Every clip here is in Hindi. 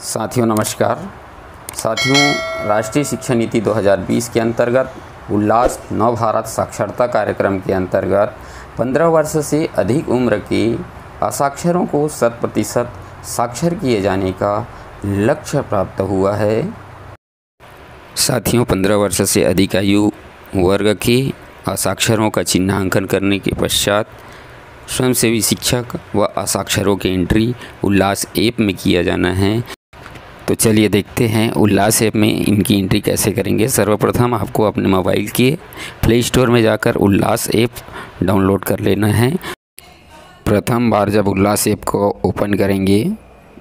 साथियों नमस्कार। साथियों, राष्ट्रीय शिक्षा नीति 2020 के अंतर्गत उल्लास नव भारत साक्षरता कार्यक्रम के अंतर्गत 15 वर्ष से अधिक उम्र के असाक्षरों को 100% साक्षर किए जाने का लक्ष्य प्राप्त हुआ है। साथियों, 15 वर्ष से अधिक आयु वर्ग के असाक्षरों का चिन्हांकन करने के पश्चात स्वयंसेवी शिक्षक व असाक्षरों की एंट्री उल्लास ऐप में किया जाना है। तो चलिए देखते हैं उल्लास ऐप में इनकी एंट्री कैसे करेंगे। सर्वप्रथम आपको अपने मोबाइल के प्ले स्टोर में जाकर उल्लास ऐप डाउनलोड कर लेना है। प्रथम बार जब उल्लास ऐप को ओपन करेंगे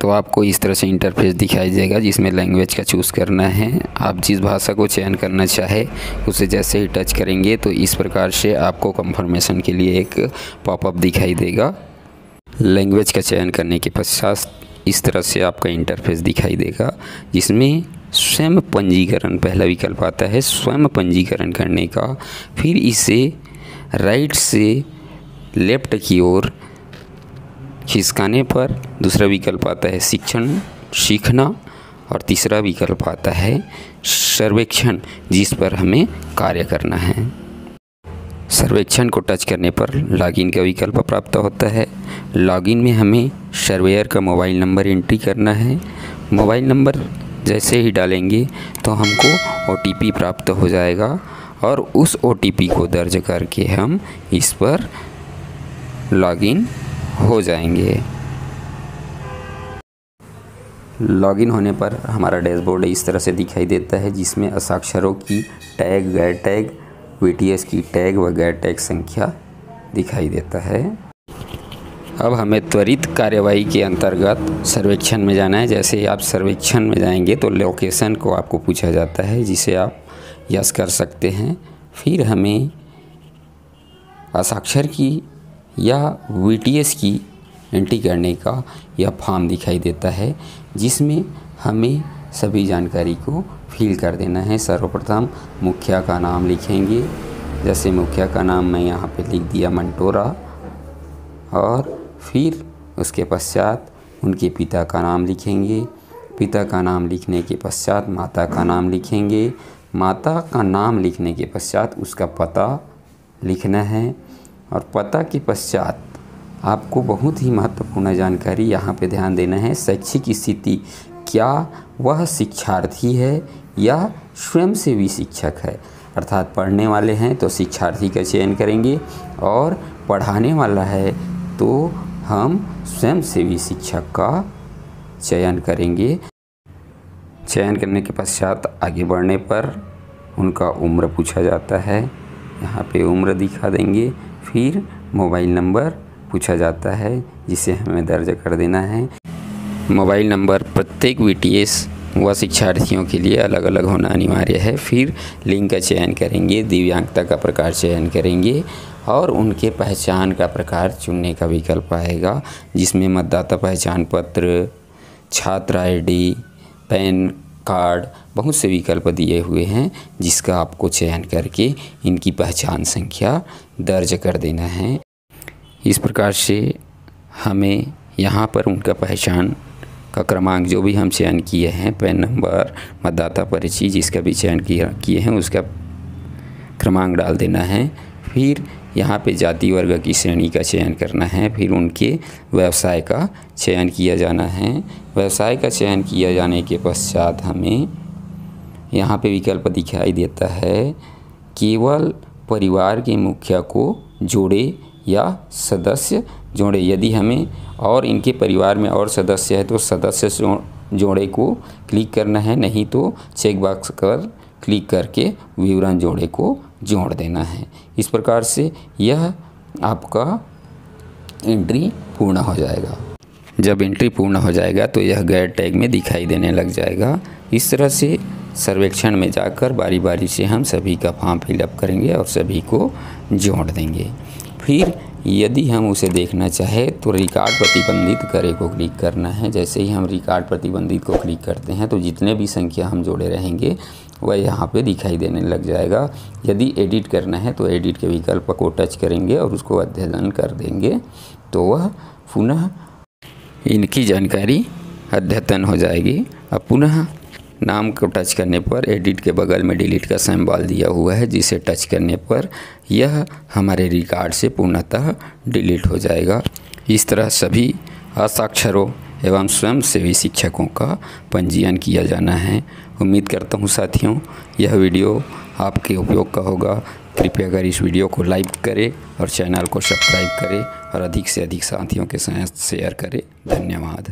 तो आपको इस तरह से इंटरफेस दिखाई देगा, जिसमें लैंग्वेज का चूज़ करना है। आप जिस भाषा को चयन करना चाहे उसे जैसे ही टच करेंगे तो इस प्रकार से आपको कंफर्मेशन के लिए एक पॉपअप दिखाई देगा। लैंग्वेज का चयन करने के पश्चात इस तरह से आपका इंटरफेस दिखाई देगा, जिसमें स्वयं पंजीकरण पहला विकल्प आता है, स्वयं पंजीकरण करने का। फिर इसे राइट से लेफ्ट की ओर खिसकाने पर दूसरा विकल्प आता है शिक्षण सीखना, और तीसरा विकल्प आता है सर्वेक्षण, जिस पर हमें कार्य करना है। सर्वेक्षण को टच करने पर लॉगिन का विकल्प प्राप्त होता है। लॉगिन में हमें सर्वेयर का मोबाइल नंबर एंट्री करना है। मोबाइल नंबर जैसे ही डालेंगे तो हमको OTP प्राप्त हो जाएगा, और उस OTP को दर्ज करके हम इस पर लॉगिन हो जाएंगे। लॉगिन होने पर हमारा डैशबोर्ड इस तरह से दिखाई देता है, जिसमें असाक्षरों की टैग, गैर टैग, VTS की टैग व गैर टैग संख्या दिखाई देता है। अब हमें त्वरित कार्यवाही के अंतर्गत सर्वेक्षण में जाना है। जैसे ही आप सर्वेक्षण में जाएंगे तो लोकेशन को आपको पूछा जाता है, जिसे आप यस कर सकते हैं। फिर हमें असाक्षर की या VTS की एंट्री करने का यह फॉर्म दिखाई देता है, जिसमें हमें सभी जानकारी को फिल कर देना है। सर्वप्रथम मुखिया का नाम लिखेंगे। जैसे मुखिया का नाम मैं यहाँ पे लिख दिया मंटोरा, और फिर उसके पश्चात उनके पिता का नाम लिखेंगे। पिता का नाम लिखने के पश्चात माता का नाम लिखेंगे। माता का नाम लिखने के पश्चात उसका पता लिखना है, और पता के पश्चात आपको बहुत ही महत्वपूर्ण जानकारी यहाँ पे ध्यान देना है। शैक्षिक स्थिति, क्या वह शिक्षार्थी है या स्वयंसेवी शिक्षक है। अर्थात पढ़ने वाले हैं तो शिक्षार्थी का चयन करेंगे, और पढ़ाने वाला है तो हम स्वयंसेवी शिक्षक का चयन करेंगे। चयन करने के पश्चात आगे बढ़ने पर उनका उम्र पूछा जाता है। यहाँ पे उम्र दिखा देंगे। फिर मोबाइल नंबर पूछा जाता है, जिसे हमें दर्ज कर देना है। मोबाइल नंबर प्रत्येक VTS व शिक्षार्थियों के लिए अलग अलग होना अनिवार्य है। फिर लिंग का चयन करेंगे, दिव्यांगता का प्रकार चयन करेंगे, और उनके पहचान का प्रकार चुनने का विकल्प आएगा, जिसमें मतदाता पहचान पत्र, छात्र ID, पैन कार्ड, बहुत से विकल्प दिए हुए हैं, जिसका आपको चयन करके इनकी पहचान संख्या दर्ज कर देना है। इस प्रकार से हमें यहाँ पर उनका पहचान का क्रमांक जो भी हम चयन किए हैं, पैन नंबर, मतदाता पर्ची, जिसका भी चयन किए हैं उसका क्रमांक डाल देना है। फिर यहाँ पे जाति वर्ग की श्रेणी का चयन करना है। फिर उनके व्यवसाय का चयन किया जाना है। व्यवसाय का चयन किया जाने के पश्चात हमें यहाँ पे विकल्प दिखाई देता है, केवल परिवार के मुखिया को जोड़े या सदस्य जोड़े। यदि हमें और इनके परिवार में और सदस्य है तो सदस्य जोड़े को क्लिक करना है, नहीं तो चेक बॉक्स पर क्लिक करके विवरण जोड़े को जोड़ देना है। इस प्रकार से यह आपका एंट्री पूर्ण हो जाएगा। जब एंट्री पूर्ण हो जाएगा तो यह गैर टैग में दिखाई देने लग जाएगा। इस तरह से सर्वेक्षण में जाकर बारी बारी से हम सभी का फॉर्म फिलअप करेंगे और सभी को जोड़ देंगे। फिर यदि हम उसे देखना चाहे तो रिकॉर्ड प्रतिबंधित करे को क्लिक करना है। जैसे ही हम रिकॉर्ड प्रतिबंधित को क्लिक करते हैं तो जितने भी संख्या हम जोड़े रहेंगे वह यहाँ पे दिखाई देने लग जाएगा। यदि एडिट करना है तो एडिट के विकल्प को टच करेंगे और उसको अध्ययन कर देंगे तो वह पुनः इनकी जानकारी अद्यतन हो जाएगी। अब पुनः नाम को टच करने पर एडिट के बगल में डिलीट का सिंबल दिया हुआ है, जिसे टच करने पर यह हमारे रिकॉर्ड से पूर्णतः डिलीट हो जाएगा। इस तरह सभी हस्ताक्षरों एवं स्वयंसेवी शिक्षकों का पंजीयन किया जाना है। उम्मीद करता हूँ साथियों यह वीडियो आपके उपयोग का होगा। कृपया कर इस वीडियो को लाइक करें और चैनल को सब्सक्राइब करें और अधिक से अधिक साथियों के साथ शेयर करें। धन्यवाद।